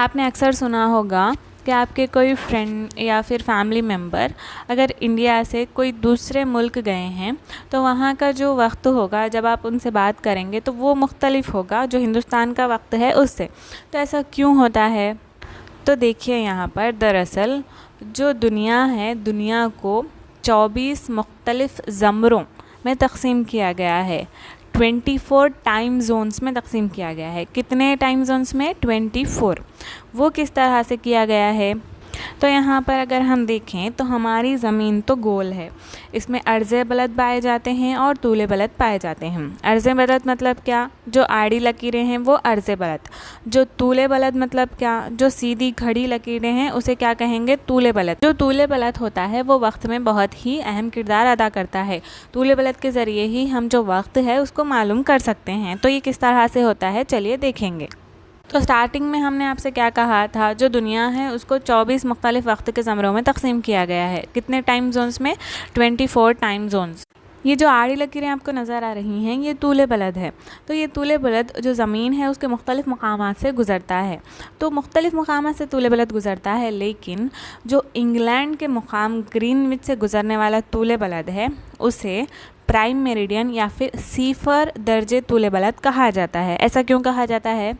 आपने अक्सर सुना होगा कि आपके कोई फ्रेंड या फिर फैमिली मेम्बर अगर इंडिया से कोई दूसरे मुल्क गए हैं तो वहाँ का जो वक्त होगा जब आप उनसे बात करेंगे तो वो मुख्तलिफ होगा जो हिंदुस्तान का वक्त है उससे। तो ऐसा क्यों होता है? तो देखिए यहाँ पर दरअसल जो दुनिया है, दुनिया को 24 मुख्तलिफ ज़मरों में तक़सीम किया गया है, 24 टाइम जोन्स में तक़सीम किया गया है। कितने टाइम जोन्स में? 24। वो किस तरह से किया गया है? तो यहाँ पर अगर हम देखें तो हमारी ज़मीन तो गोल है, इसमें अर्ज़े बलद पाए जाते हैं और तूले बलद पाए जाते हैं। अर्ज़े बलद मतलब क्या? जो आड़ी लकीरें हैं वो अर्ज़े बलद। जो तूले बलद मतलब क्या? जो सीधी खड़ी लकीरें हैं उसे क्या कहेंगे? तूले बलद। जो तूले बलद होता है वो वक्त में बहुत ही अहम किरदार अदा करता है। तूले बलद के ज़रिए ही हम जो वक्त है उसको मालूम कर सकते हैं। तो ये किस तरह से होता है चलिए देखेंगे। तो स्टार्टिंग में हमने आपसे क्या कहा था, जो दुनिया है उसको 24 मुख्तलिफ वक्त के ज़मरों में तक़सीम किया गया है। कितने टाइम जोन्स में? 24 टाइम जोन्स। ये जो आड़ी लकीरें आपको नज़र आ रही हैं ये तूले बलद है। तो ये तूले बलद जो ज़मीन है उसके मुख्तलिफ मकामात से गुज़रता है। तो मुख्तलिफ मकामात से तूले बलद गुज़रता है, लेकिन जो इंग्लैंड के मुकाम ग्रीनविच से गुज़रने वाला तूले बलद है उसे प्राइम मेरिडियन या फिर सीफर दर्जे तूले बलद कहा जाता है। ऐसा क्यों कहा जाता है?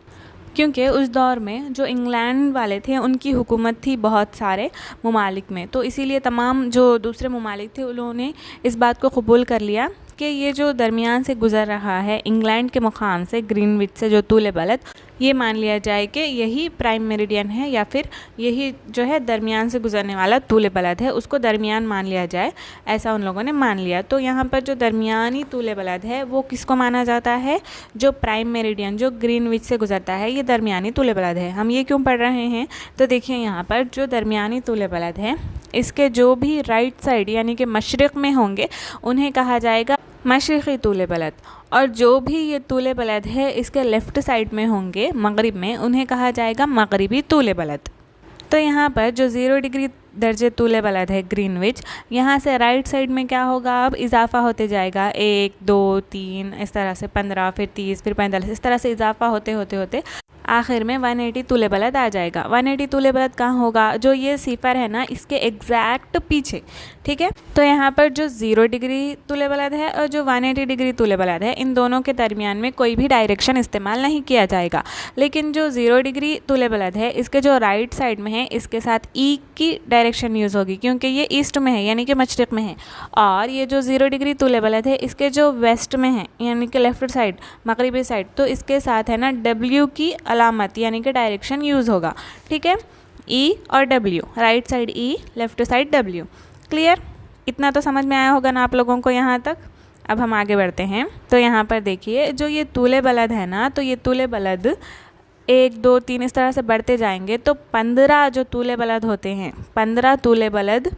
क्योंकि उस दौर में जो इंग्लैंड वाले थे उनकी हुकूमत थी बहुत सारे ममालिक में, तो इसीलिए तमाम जो दूसरे ममालिक थे उन्होंने इस बात को कबूल कर लिया कि ये जो दरमियान से गुज़र रहा है इंग्लैंड के मुकाम से ग्रीनविच से जो तूले बलद, ये मान लिया जाए कि यही प्राइम मेरिडियन है या फिर यही जो है दरमियान से गुज़रने वाला तूले बलद है, उसको दरमियान मान लिया जाए, ऐसा उन लोगों ने मान लिया। तो यहाँ पर जो दरमियानी तूले बलद है वो किसको माना जाता है? जो प्राइम मेरिडियन जो ग्रीनविच से गुज़रता है ये दरमियानी तूले बलद है। हम ये क्यों पढ़ रहे हैं? तो देखिए यहाँ पर जो दरमियानी तूले बलद है इसके जो भी राइट साइड यानी कि मशरिक़ में होंगे उन्हें कहा जाएगा मशरिक़ी तूले बलद, और जो भी ये तूले बलद है इसके लेफ़्ट साइड में होंगे मगरिब में उन्हें कहा जाएगा मगरिबी तूले बलद। तो यहाँ पर जो 0 डिग्री दर्जे तूले बलद है ग्रीनविच, यहाँ से राइट साइड में क्या होगा? अब इजाफ़ा होते जाएगा, 1 2 3 इस तरह से 15 फिर 30 फिर 45 इस तरह से इजाफ़ा होते होते होते आखिर में 180 तूले बलद आ जाएगा। 180 तूले बलद कहाँ होगा? जो ये सिफर है ना इसके एग्जैक्ट पीछे, ठीक है। तो यहाँ पर जो 0 डिग्री तूले बलद है और जो 180 डिग्री तूले बलद है इन दोनों के दरमियान में कोई भी डायरेक्शन इस्तेमाल नहीं किया जाएगा, लेकिन जो 0 डिग्री तूले बलद है इसके जो राइट साइड में है इसके साथ ई की डायरेक्शन यूज़ होगी क्योंकि ये ईस्ट में है यानी कि मशरिक़ में है, और ये जो 0 डिग्री तूले बलद है इसके जो वेस्ट में है यानी कि लेफ़्ट साइड मगरिबी साइड, तो इसके साथ है ना डब्ल्यू की अलामत यानी कि डायरेक्शन यूज़ होगा, ठीक है। ई और डब्ल्यू, राइट साइड ई लेफ़्ट साइड डब्ल्यू। क्लियर? इतना तो समझ में आया होगा ना आप लोगों को यहाँ तक। अब हम आगे बढ़ते हैं। तो यहाँ पर देखिए जो ये तूले बलद है ना, तो ये तूले बलद 1 2 3 इस तरह से बढ़ते जाएंगे तो 15 जो तूले बलद होते हैं, 15 तूले बलद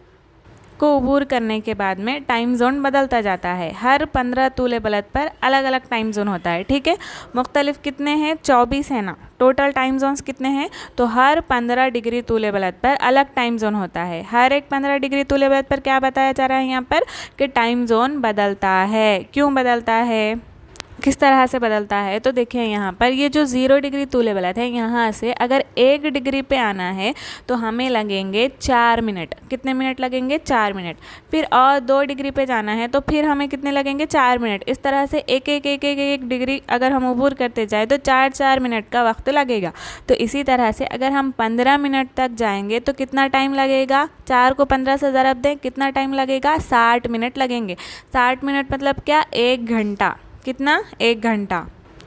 को अबूर करने के बाद में टाइम जोन बदलता जाता है। हर 15 तूले बलद पर अलग अलग टाइम जोन होता है, ठीक है। मुख्तलिफ कितने हैं? 24 है ना। टोटल टाइम जोन्स कितने हैं? तो हर 15 डिग्री तूले बलद पर अलग टाइम जोन होता है। हर एक 15 डिग्री तूले बलद पर क्या बताया जा रहा है यहाँ पर कि टाइम जोन बदलता है। क्यों बदलता है? किस तरह से बदलता है? तो देखिए यहाँ पर ये जो 0 डिग्री तूले बलद है यहाँ से अगर 1 डिग्री पे आना है तो हमें लगेंगे 4 मिनट। कितने मिनट लगेंगे? 4 मिनट। फिर और 2 डिग्री पे जाना है तो फिर हमें कितने लगेंगे? 4 मिनट। इस तरह से एक एक एक एक एक डिग्री अगर हम अबूर करते जाए तो 4 मिनट का वक्त लगेगा। तो इसी तरह से अगर हम 15 मिनट तक जाएंगे तो कितना टाइम लगेगा? 4 को 15 से ज़रब दें, कितना टाइम लगेगा? 60 मिनट लगेंगे। 60 मिनट मतलब क्या? 1 घंटा। कितना? 1 घंटा।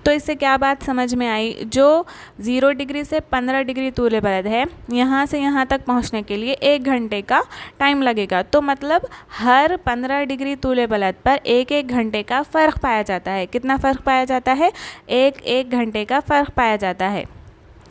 तो इससे क्या बात समझ में आई? जो 0 डिग्री से 15 डिग्री तूले बलद है यहाँ से यहाँ तक पहुँचने के लिए 1 घंटे का टाइम लगेगा। तो मतलब हर 15 डिग्री तूले बलद पर 1 घंटे का फ़र्क पाया जाता है। कितना फ़र्क पाया जाता है? 1 घंटे का फ़र्क पाया जाता है।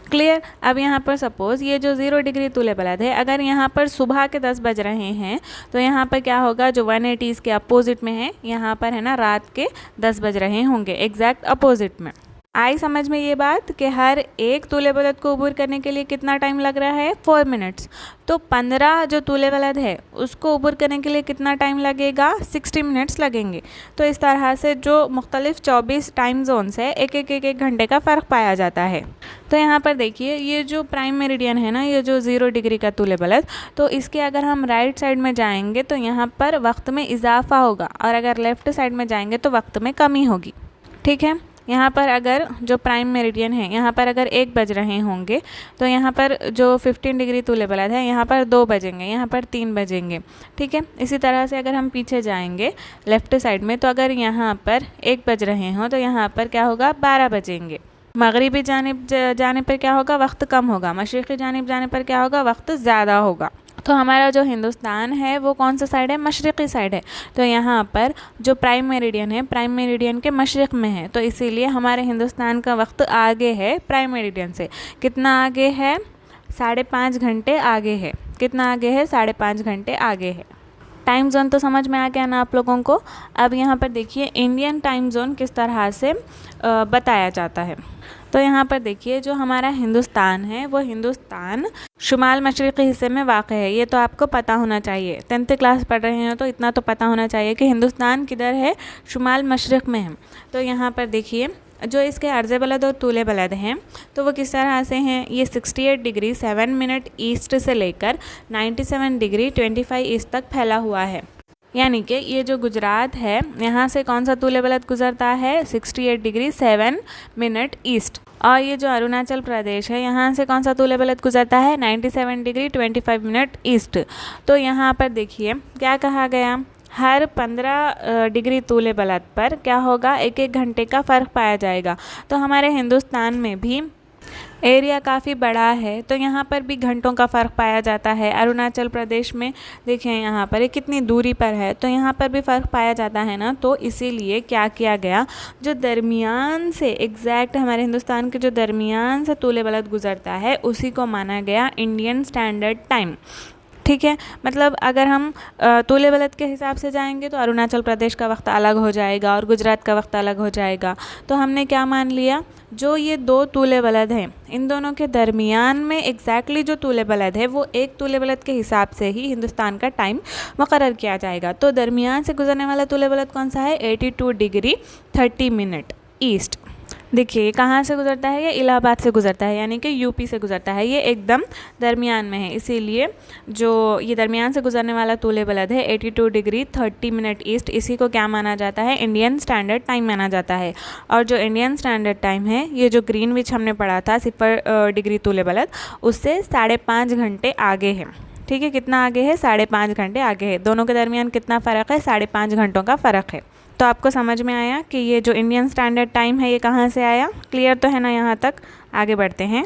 क्लियर? अब यहाँ पर सपोज़ ये जो 0 डिग्री तूले बलद है अगर यहाँ पर सुबह के 10 बज रहे हैं तो यहाँ पर क्या होगा? जो 180 इसके अपोजिट में है यहाँ पर है ना रात के 10 बज रहे होंगे, एग्जैक्ट अपोजिट में। आई समझ में ये बात कि हर एक तूले बलद को अबूर करने के लिए कितना टाइम लग रहा है? 4 मिनट्स। तो 15 जो तूले बलद है उसको अबूर करने के लिए कितना टाइम लगेगा? 60 मिनट्स लगेंगे। तो इस तरह से जो मुख्तलिफ 24 टाइम जोन्स है, एक घंटे का फ़र्क पाया जाता है। तो यहाँ पर देखिए, ये जो प्राइम मेरिडियन है ना, ये जो 0 डिग्री का तूले बलद, तो इसके अगर हम राइट साइड में जाएंगे तो यहाँ पर वक्त में इजाफा होगा, और अगर लेफ़्ट साइड में जाएंगे तो वक्त में कमी होगी। ठीक है, यहाँ पर अगर जो प्राइम मेरिडियन है, यहाँ पर अगर 1 बज रहे होंगे तो यहाँ पर जो 15 डिग्री तूले बलद है, यहाँ पर 2 बजेंगे, यहाँ पर 3 बजेंगे। ठीक है, इसी तरह से अगर हम पीछे जाएंगे लेफ़्ट साइड में, तो अगर यहाँ पर 1 बज रहे हों तो यहाँ पर क्या होगा? 12 बजेंगे। मगरिबी जानिब जाने पर क्या होगा? वक्त कम होगा। मशरिक़ी जानिब जाने पर क्या होगा? वक्त ज़्यादा होगा। तो हमारा जो हिंदुस्तान है वो कौन सा साइड है? मशरिक़ी साइड है। तो यहाँ पर जो प्राइम मेरिडियन है, प्राइम मेरिडियन के मशरिक़ में है, तो इसीलिए हमारे हिंदुस्तान का वक्त आगे है प्राइम मेरिडियन से। कितना आगे है? 5.5 घंटे आगे है। कितना आगे है? 5.5 घंटे आगे है। टाइम जोन तो समझ में आ गया ना आप लोगों को। अब यहाँ पर देखिए इंडियन टाइम जोन किस तरह से बताया जाता है। तो यहाँ पर देखिए, जो हमारा हिंदुस्तान है वो हिंदुस्तान शुमाल मशरिक़ी हिस्से में वाक़ है। ये तो आपको पता होना चाहिए, 10th क्लास पढ़ रहे हैं तो इतना तो पता होना चाहिए कि हिंदुस्तान किधर है? शुमाल मशरिक़ में है। तो यहाँ पर देखिए, जो इसके अर्ज़ बलद और तूले बलद हैं तो वो किस तरह से हैं? ये 68 डिग्री 7 मिनट ईस्ट से लेकर 97 डिग्री 25 ईस्ट तक फैला हुआ है। यानी कि ये जो गुजरात है, यहाँ से कौन सा तूले बलद गुजरता है? 68 डिग्री 7 मिनट ईस्ट। और ये जो अरुणाचल प्रदेश है, यहाँ से कौन सा तूले बलद गुजरता है? 97 डिग्री 25 मिनट ईस्ट। तो यहाँ पर देखिए क्या कहा गया? हर 15 डिग्री तूले बलद पर क्या होगा? 1 घंटे का फ़र्क पाया जाएगा। तो हमारे हिंदुस्तान में भी एरिया काफ़ी बड़ा है, तो यहाँ पर भी घंटों का फ़र्क पाया जाता है। अरुणाचल प्रदेश में देखें यहाँ पर ये कितनी दूरी पर है, तो यहाँ पर भी फ़र्क पाया जाता है ना। तो इसीलिए क्या किया गया, जो दरमियान से एग्जैक्ट हमारे हिंदुस्तान के जो दरमियान से तूले बलद गुज़रता है उसी को माना गया इंडियन स्टैंडर्ड टाइम। ठीक है, मतलब अगर हम तूले बलद के हिसाब से जाएंगे तो अरुणाचल प्रदेश का वक्त अलग हो जाएगा और गुजरात का वक्त अलग हो जाएगा। तो हमने क्या मान लिया, जो ये 2 तूले बलद हैं इन दोनों के दरमियान में एग्जैक्टली जो तूले बलद है वो 1 तूले बलद के हिसाब से ही हिंदुस्तान का टाइम मुकर्रर किया जाएगा। तो दरमियान से गुजरने वाला तूले बलद कौन सा है? 82 डिग्री 30 मिनट ईस्ट। देखिए कहाँ से गुजरता है? ये इलाहाबाद से गुजरता है, यानी कि यूपी से गुजरता है। ये एकदम दरमियान में है, इसीलिए जो ये दरमियान से गुजरने वाला तूले बलद है 82 डिग्री 30 मिनट ईस्ट, इसी को क्या माना जाता है? इंडियन स्टैंडर्ड टाइम माना जाता है। और जो इंडियन स्टैंडर्ड टाइम है, ये जो ग्रीनविच हमने पढ़ा था 0 डिग्री तूले बलद, उससे 5.5 घंटे आगे है। ठीक है, कितना आगे है? 5.5 घंटे आगे है। दोनों के दरमियान कितना फ़र्क है? 5.5 घंटों का फ़र्क है। तो आपको समझ में आया कि ये जो इंडियन स्टैंडर्ड टाइम है ये कहाँ से आया? क्लियर तो है ना यहाँ तक? आगे बढ़ते हैं।